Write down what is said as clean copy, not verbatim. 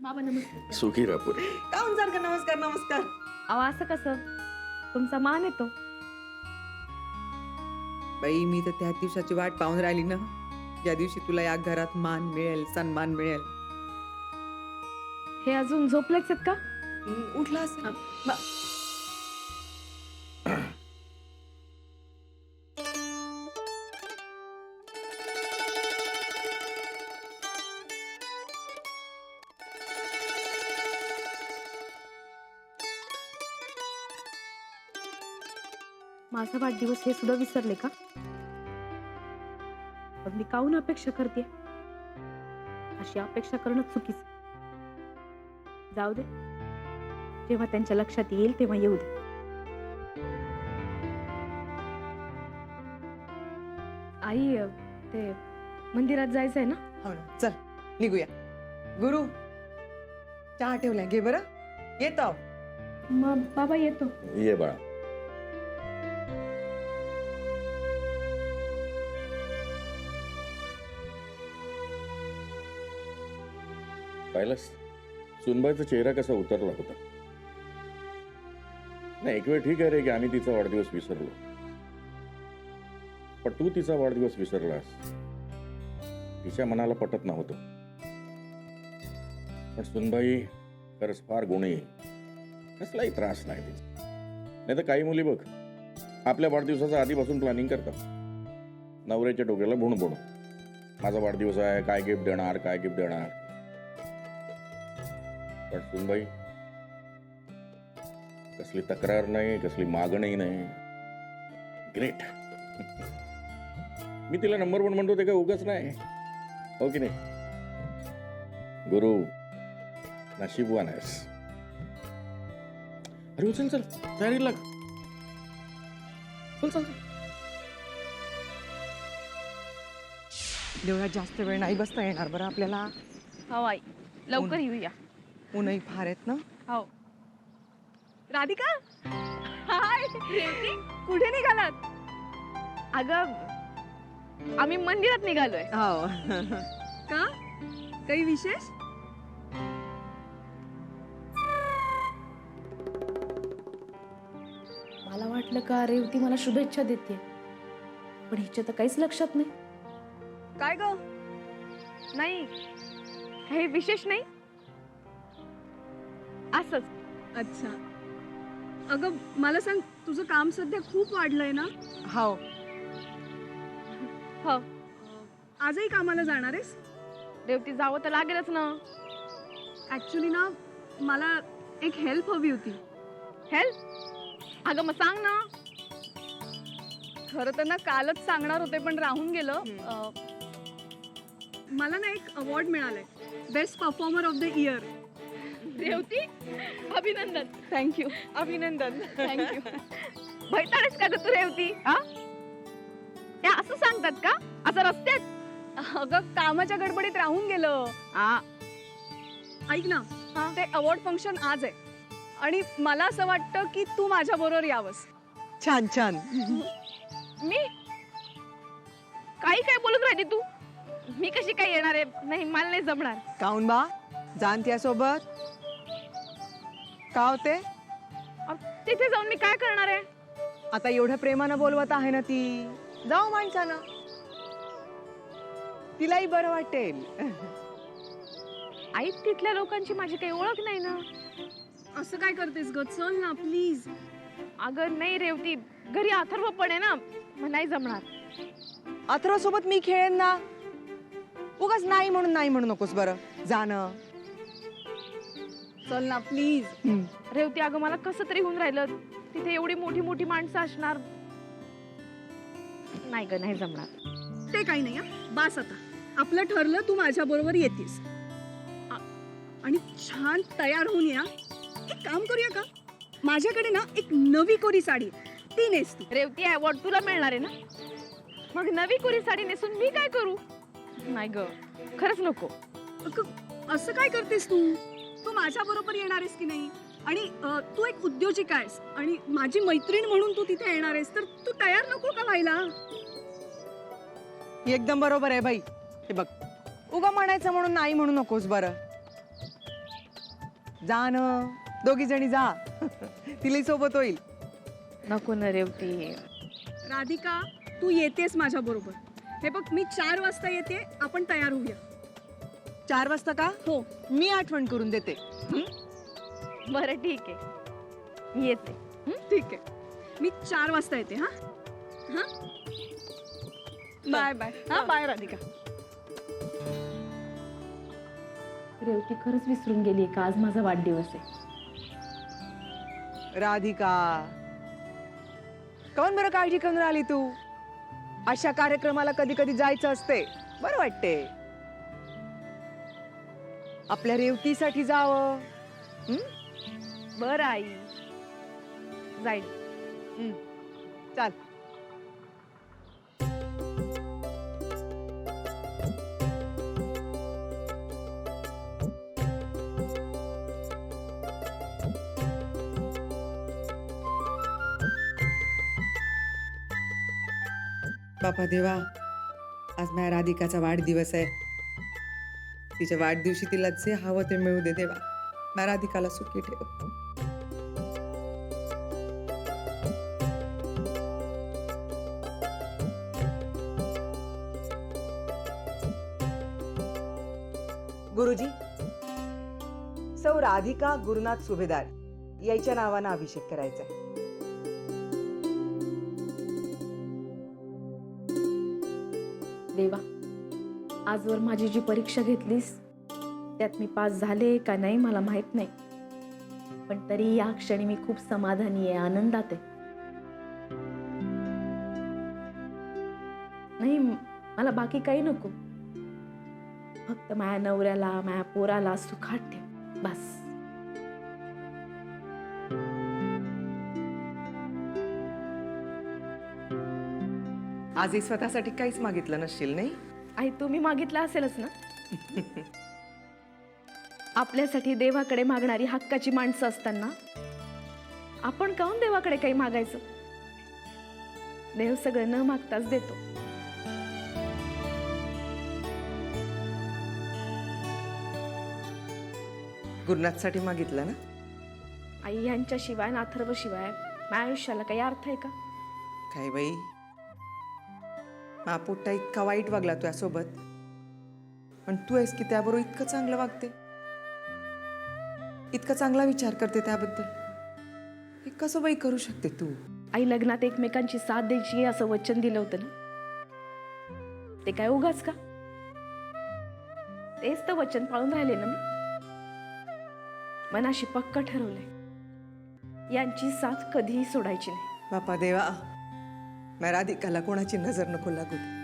बाबा नमस्कार. सुखी रापुरे. काऊन सारखं नमस्कार नमस्कार. अहो असं कसं, तुमचा मान येतो. बाई मी तर त्या दिवसाची वाट पाहून राहिली ना, ज्या दिवशी तुला या घरात मान मिळेल, सन्मान मिळेल. हे अजून झोपलेच आहेत का? उठला असेल. माझा वाढदिवस हे सुद्धा विसरले का? पण मी काहून अपेक्षा करते? अशी अपेक्षा करणं चुकीचं. जाऊ दे, जेव्हा त्यांच्या लक्षात येईल तेव्हा येऊ दे. आई, ते मंदिरात जायचंय ना? हो ना, चल निघूया. गुरु चहा ठेवलाय, घे बरं. येतो. मग बाबा येतो. ये बाळा. पाहिलंस सुनबाईचा चेहरा कसा उतरला होता. नाही, एक वेळ ठीक आहे रे की आम्ही तिचा वाढदिवस विसरलो, पण तू तिचा वाढदिवस विसरलास. तिच्या मनाला पटत नव्हतं. पण सुनबाई खरंच फार गुणी, कसलाही त्रास नाही तिचा. नाही तर काही मुली बघ आपल्या वाढदिवसाचा आधीपासून प्लॅनिंग करतात. नवऱ्याच्या डोक्याला भुणभुण, माझा वाढदिवस आहे, काय गिफ्ट देणार, काय गिफ्ट देणार. पण सुनबाई कसली तक्रार नाही, कसली मागणी नाही. ग्रेट. मी तिला नंबर 1 म्हणतो ते काय उगाच नाही, हो की नाही? गुरु नशीबवान आहेस. अरे उचल, चल तयारी लाग. चल चल. देवळात जास्त वेळ नाही बसता येणार बरं आपल्याला. हो आई, लवकर येऊया. ऊनही फार आहेत ना. हो. राधिका, हाय. कुठे निघालात? अगं आम्ही मंदिरात निघालोय. हो. का? काही विशेष? मला वाटलं का रेवती मला शुभेच्छा देते, पण हिच्या तर काहीच लक्षात नाही. काय ग? नाही, काही विशेष नाही, असंच. अच्छा. अगं मला सांग, तुझं काम सध्या खूप वाढलंय ना? हो. हो. आजही कामाला जाणार आहेस? रेवती जावं तर लागेलच ना. ऍक्च्युली ना, मला एक हेल्प हवी होती. हेल्प? अगं मग सांग ना. खरं तर ना कालच सांगणार होते पण राहून गेलं. मला ना एक अवॉर्ड मिळालाय, best performer of the year. Revati, अभिनंदन. थँक्यू. अभिनंदन. थँक्यू. बैठाडेस का ग तू रेवती? हा, त्या असं सांगतात का असं रस्त्यात? अगं कामाच्या गडबडीत राहून गेलं. ऐक ना, ते अवॉर्ड फंक्शन आज आहे आणि मला असं वाटतं की तू माझ्या बरोबर यावंस. छान छान. मी काही काय बोलत राहते तू? मी कशी काय येणार आहे? नाही, मला नाही जमणार. काऊन बा, जाण त्यासोबत का होते? तिथे जाऊन मी काय करणार आहे? आता एवढ्या प्रेमानं बोलवत आहे ना ती, जाऊ माणसानं, तिलाही बरं वाटेल. आई, तिथल्या लोकांची माझी काही ओळख नाही ना. असं काय करतेस ग? चल ना प्लीज. अगं नाही रेवती, घरी अथर्व पण आहे ना, मग नाही जमणार. अथर्व सोबत मी खेळेन ना. उगाच नाही म्हणून नाही म्हणू नकोस बरं. जाणं. चल ना प्लीज. रेवती, अगं मला कसं तरी होऊन राहिलं. तिथे एवढी मोठी मोठी माणसं असणार. नाही ग, नाही जमणार. ते काही नाही. बास आता, आपलं ठरलं, तू माझ्या बरोबर येतेस आणि छान तयार होऊन या. एक काम करूया का, माझ्याकडे ना एक नवी कोरी साडी, ती नेस तू. रेवती, अवॉर्ड तुला मिळणार आहे ना, मग नवी कोरी साडी नेसून मी काय करू? नाही ग, खरंच नको. असं काय करतेस तू? तू माझ्या बरोबर येणार आहेस की नाही? आणि तू एक उद्योजिका आहेस आणि माझी मैत्रीण म्हणून तू तिथे येणार आहेस, तर तू तयार नको का व्हायला? एकदम बरोबर आहे बाई. हे बघ, उगा म्हणायचं म्हणून नाही म्हणू नकोस बरं. जा न, दोघी जणी जा. तिला सोबत होईल. नको ना रेवती. राधिका, तू येतेस माझ्या बरोबर. हे बघ, मी 4 वाजता येते, आपण तयार होऊया. 4 वाजता का? हो. मी आठवण करून देते. बरं ठीक आहे, मी येते. ठीक आहे, मी 4 वाजता येते. हा हा, बाय बाय. हा, बाय राधिका. रेवती खरंच विसरून गेली का आज माझा वाढदिवस आहे? राधिका, काऊन बरं काळजी करून आली तू? अशा कार्यक्रमाला कधी कधी जायचं असते, बरं वाटते. आपल्या रेवतीसाठी जावं. बरं आई, जाईल. चाल. बापा देवा, आज माझ्या राधिकाचा वाढदिवस आहे. तिच्या वाढदिवशी तिला जे हवं ते मिळू दे देवा. माझ्या राधिकाला सुखी ठेव. गुरुजी, सौ राधिका गुरुनाथ सुभेदार याच्या नावानं अभिषेक करायचा आहे. देवा, आजवर माझी जी परीक्षा घेतलीस त्यात मी पास झाले का नाही मला माहित नाही, पण तरी या क्षणी मी खूप समाधानी आहे, आनंदात आहे. नाही, मला बाकी काही नको, फक्त माझ्या नवऱ्याला, माझ्या पोराला सुखात ठेव, बस. आजही स्वतःसाठी काहीच मागितलं नसशील नाही? आई, तुम्ही मागितलं असेलच ना? आपल्यासाठी देवाकडे मागणारी हक्काची माणसं असताना आपण काहून देवाकडे काही मागायचं? देव सगळं न मागताच देतो. गुरुनाथसाठी मागितलं ना? आई, यांच्याशिवाय आणि अथर्वशिवाय माझ्या आयुष्याला काही अर्थ आहे का? काय बाई, मा पोट्टा इतका वाईट वागला तुझ्यासोबत, पण तू आहेस की त्याबरोबर इतकं चांगलं वागते, इतका चांगला विचार करते त्याबद्दल. हे कसं बाई करू शकते तू? आई, लग्नात एकमेकांची साथ द्यायची असं वचन दिलं होतं ना, ते काय उगाच का? तेच तर वचन पाळून राहिले ना मी. मनाशी पक्क ठरवलंय, यांची साथ कधीही सोडायची नाही. बापा देवा, माझ्या राधिकाला कोणाची नजर नको लागू दे.